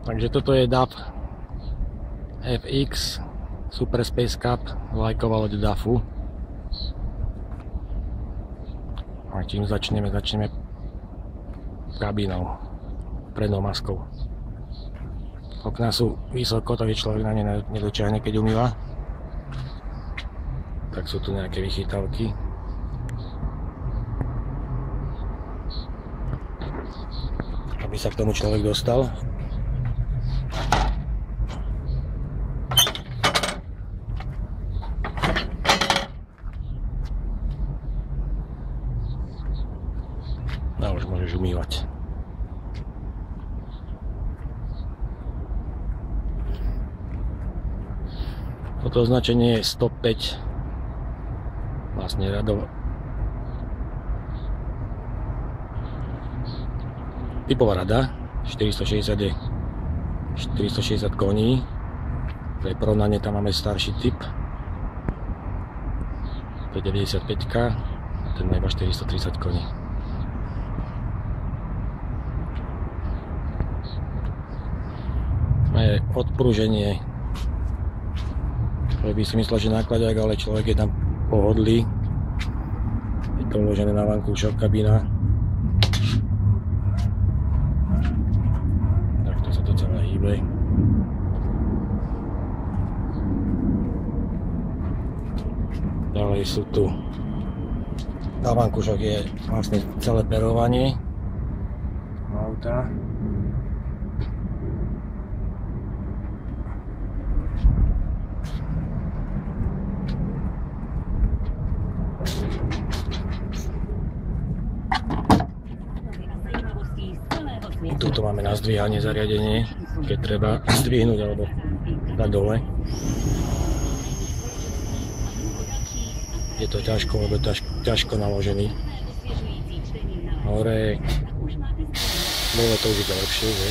Takže toto je DAF FX Super Space Cup, vlajková loď DAFu. A čím začneme kabínou, prednou maskou. Okná sú vysoko, takže človek na ne nedočiahne, keď umýva. Tak sú tu nejaké vychytávky. Aby sa k tomu človek dostal. A už môžeš umývať. Toto označenie je 105. Vlastne radovo. Typová rada 460 koní. Pre porovnanie tam máme starší typ. To je 95, ten má iba 430 koní. Je odprúženie. Človek by si myslel, že nákladák, ale človek je tam pohodlý. Je to uložené na vankúšok kabína. Takto sa to celé hýbe. Ďalej sú tu. Na vankúšok je vlastne celé perovanie auta. Tuto máme na zdvíhanie zariadenie, keď treba zdvihnúť alebo dať dole. Je to ťažko, lebo ťažko naložený. Hore, dole to už je lepšie, že?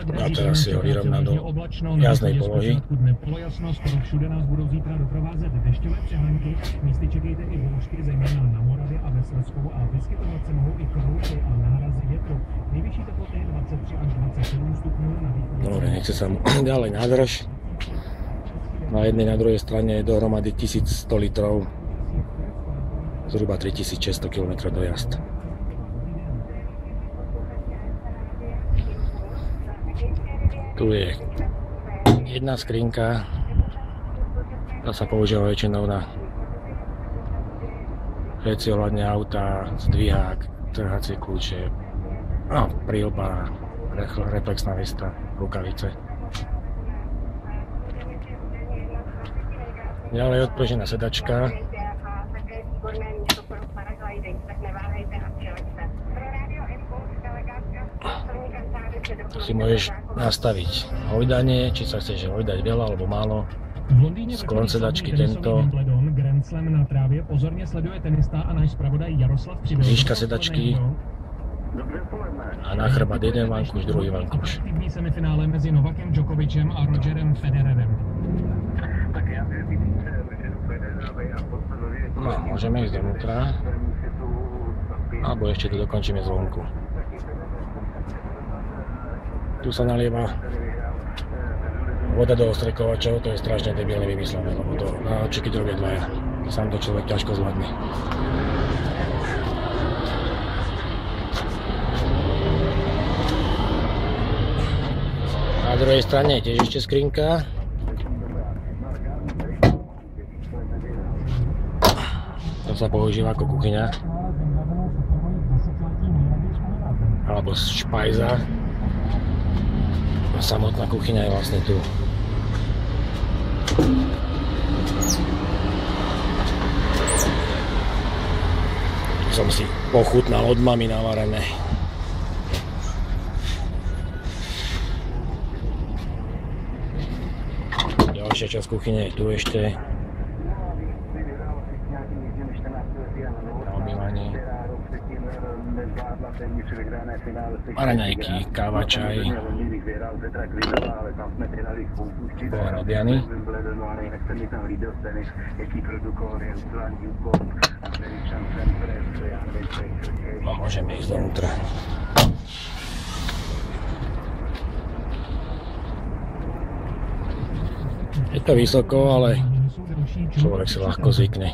A teraz si ho vyrovná do jasnej polohy. Dobre, nechce sa mu ďalej nádrž. Na jednej, na druhej strane je dohromady 1100 litrov, zhruba 3600 km dojazd. Tu je jedna skrinka, tá sa používa väčšinou na veci ohľadne auta, zdvihák, trhacie kľúče, prílba, reflexná vesta, rukavice. Ďalej odpružená sedačka. Tu si môžeš nastaviť hojdanie, či sa chceš hojdať veľa alebo málo. Sklon sedačky tento. Výška sedačky. A na chrbát jeden vankúš, druhý vankúš. No, môžeme ísť dovnútra. Alebo ešte to dokončíme zvonku. Tu sa nalieva voda do ostrekovačov, to je strašne debilne vymyslené, lebo to na oči, keď robia dvaja. Sám to človek ťažko zvládne. Na druhej strane je tiež ešte skrinka. To sa používa ako kuchyňa. Alebo špajza. A samotná kuchyňa je vlastne tu. Som si pochutnal od mami navarené. Ďalšia časť kuchyne je tu ešte. Na obývanie. raňajky, káva, čaj. Polen od Jany. No, môžeme ísť dovnútra. Je to vysoko, ale človek si ľahko zvykne.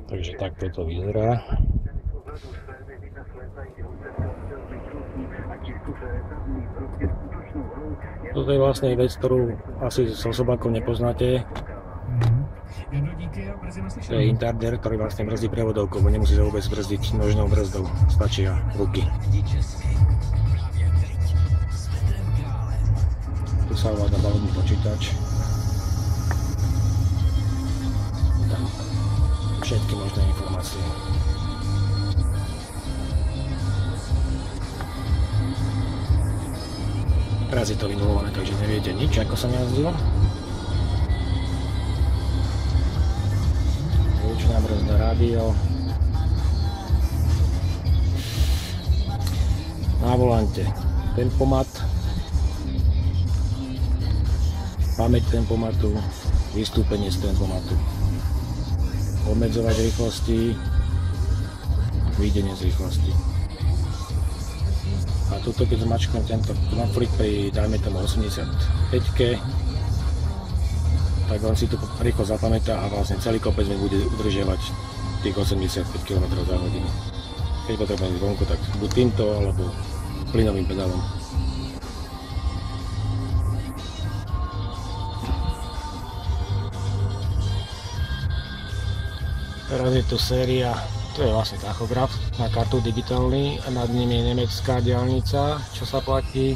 Takže takto to vyzerá. Toto je vlastne vec, ktorú asi so Sobákom nepoznáte. To je intarder, ktorý vlastne brzdí prevodovkou, bo nemusí sa vôbec brzdiť nožnou brzdou, stačia ruky. Tu sa ovláda balónny počítač. Tam všetky možné informácie. Teraz je to vynulované, takže neviete nič, ako som jazdil. Ručná brzda, rádio. Na volante tempomat. Pamäť tempomatu, vystúpenie z tempomatu. Obmedzovať rýchlosti, výjdenie z rýchlosti. A tuto, keď zmačknem tento knoflík pri, dajme tomu 85-ke, tak on si tu rýchlo zapamätá a vlastne celý kopec mi bude udržiavať tých 85 km za hodinu. Keď potrebujem ísť vonku, tak buď týmto, alebo plynovým pedálom. Teraz je tu séria. To je vlastne tachograf na kartu digitálny a nad ním je nemecká diaľnica, čo sa platí.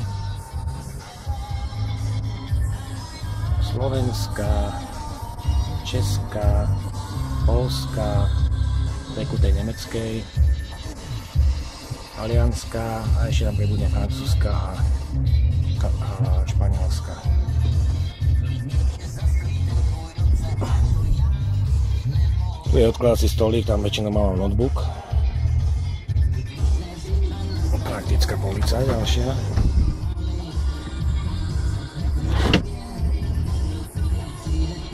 Slovenská, česká, poľská, ku tej nemeckej, talianská a ešte tam pribudne francúzska a španielská. Tu je odkladací stolík, tam väčšinou mám notebook. Praktická polica ďalšia.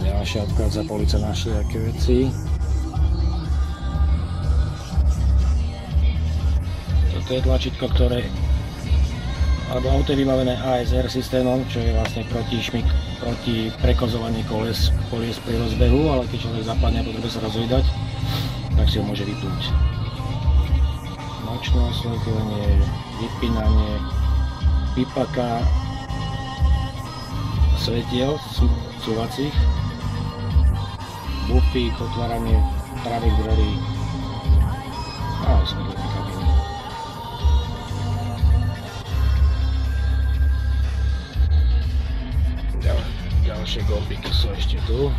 Ďalšia odkladá polica na všelijaké veci. Toto je tlačítko, ktoré alebo auto je vybavené ASR systémom, čo je vlastne proti prekozovaní kolies pri rozbehu, ale keď človek zapadne a potrebuje sa rozvídať, tak si ho môže vypnúť. Nočné osvetlenie, vypínanie, pípaka, svetiel cúvacích, bufík, otváranie pravých dverí a osvetlenie kabíny. Ďalšie gombíky sú ešte tu.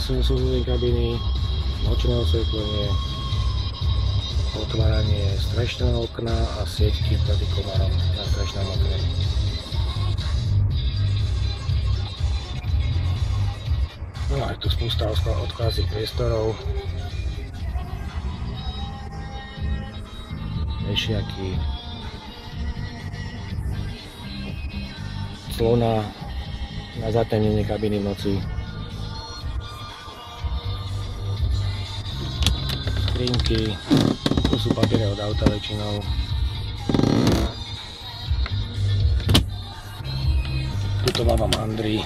Súzenie kabiny, nočné osvetlenie, otváranie strešného okna a sieťky proti komárom na strešnom okne. No a je tu spústa odkladacích priestorov, vešiaky, clona na zatemnenie kabiny v noci, skrinky, tu sú papiere od auta väčšinou, tuto mám Andri,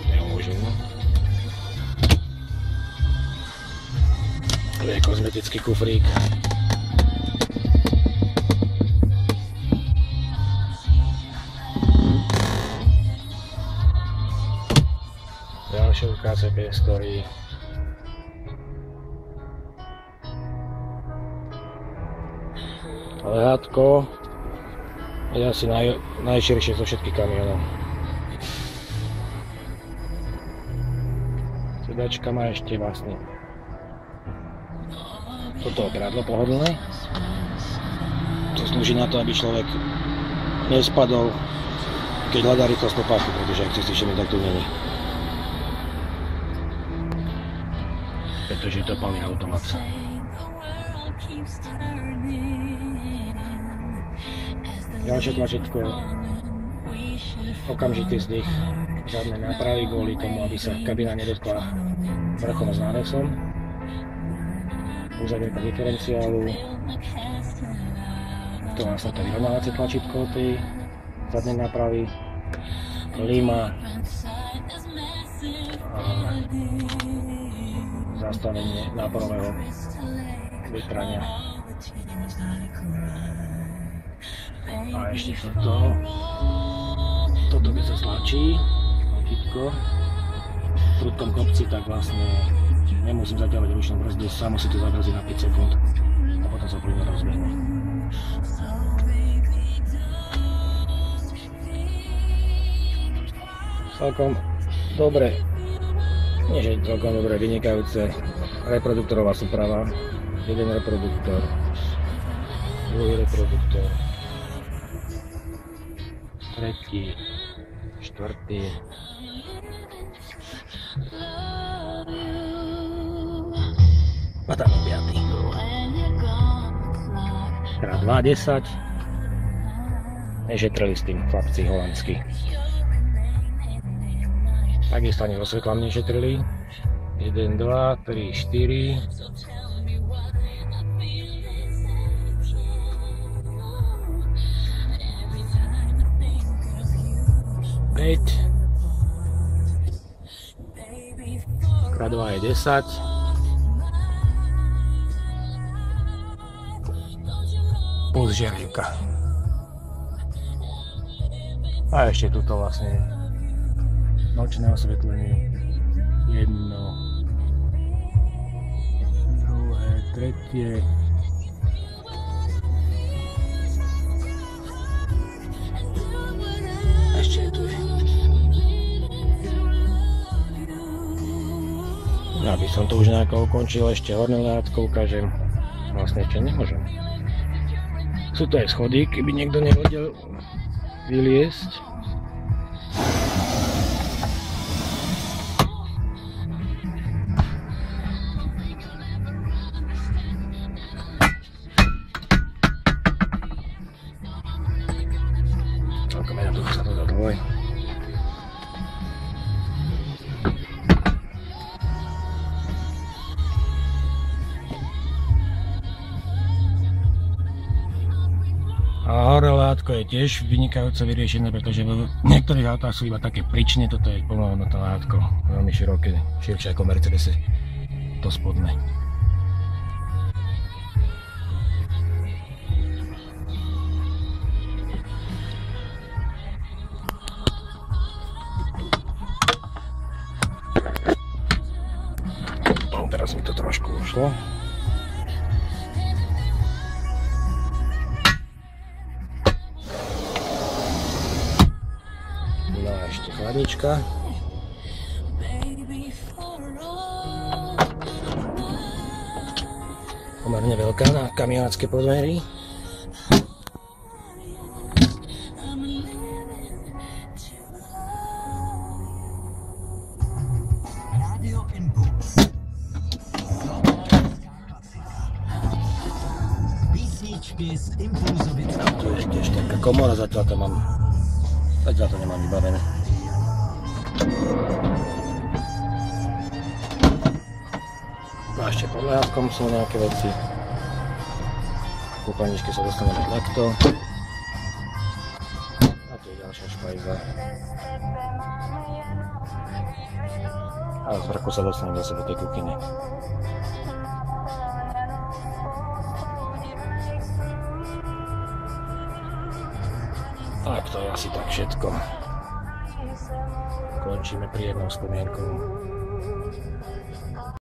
nemôžem, tu je kozmetický kufrík. Ďalšie ukáže priestory. Lehátko je asi najširšie zo všetkých kamionov. Sedačka má ešte vlastne toto opradlo pohodlné. To slúži na to, aby človek nespadol, keď hľadá rýchlosť po páku, pretože ak si všimnúť, tak tu není. Pretože je to plný automat. Ďalšie tlačítko, okamžitý zdvih zadnej nápravy kvôli tomu, aby sa kabína nedotkla vrchom s návesom. Uzavierka diferenciálu. To vlastne to vyrovnávacie tlačítko tej zadnej nápravy. Klíma. A zastavenie náporového vytrania. A ešte toto keď sa stlačí tlačítko v prudkom kopci, tak vlastne nemusím zaťahovať ručnú brzdu, samo si to zabrzí na 5 sekúnd a potom sa plyne rozbehne. Celkom dobre, nie že celkom dobre, vynikajúce reproduktorová súprava, jeden reproduktor, druhý reproduktor, tretí, štvrtý. A tam piatý. Teda 2,10. Nešetrili s tým chlapci holandskí. Takisto ani so svetlami nešetrili. 1, 2, 3, 4. 5 krát 2 je 10. Plus žiarivka. A ešte tuto vlastne nočné osvetlenie. Jedno, druhé, tretie. Ešte tu je. Aby som to už nejako ukončil, ešte horné lehátko ukážem. Vlastne ešte nemôžem. Sú to aj schody, keby niekto nevedel vyliesť. Celkom jednoducho sa to dá dole. A hore lehátko je tiež vynikajúco vyriešené, pretože v niektorých autách sú iba také prične, toto je plnohodnotné lehátko, veľmi široké, širšie ako Mercedese, to spodné. Teraz mi to trošku ušlo. No a ešte chladnička. Pomerne veľká na kamionácké podmery. Tu je tiež taká komora, zatiaľ to nemám vybavené. A ešte pod lehátkom sú nejaké veci. V kúpalničke sa dostaneme takto. A tu je ďalšia špajza. A z vrchu sa dostaneme zase do tej kuchyne. Tak to je asi tak všetko. Končíme príjemnou spomienkou.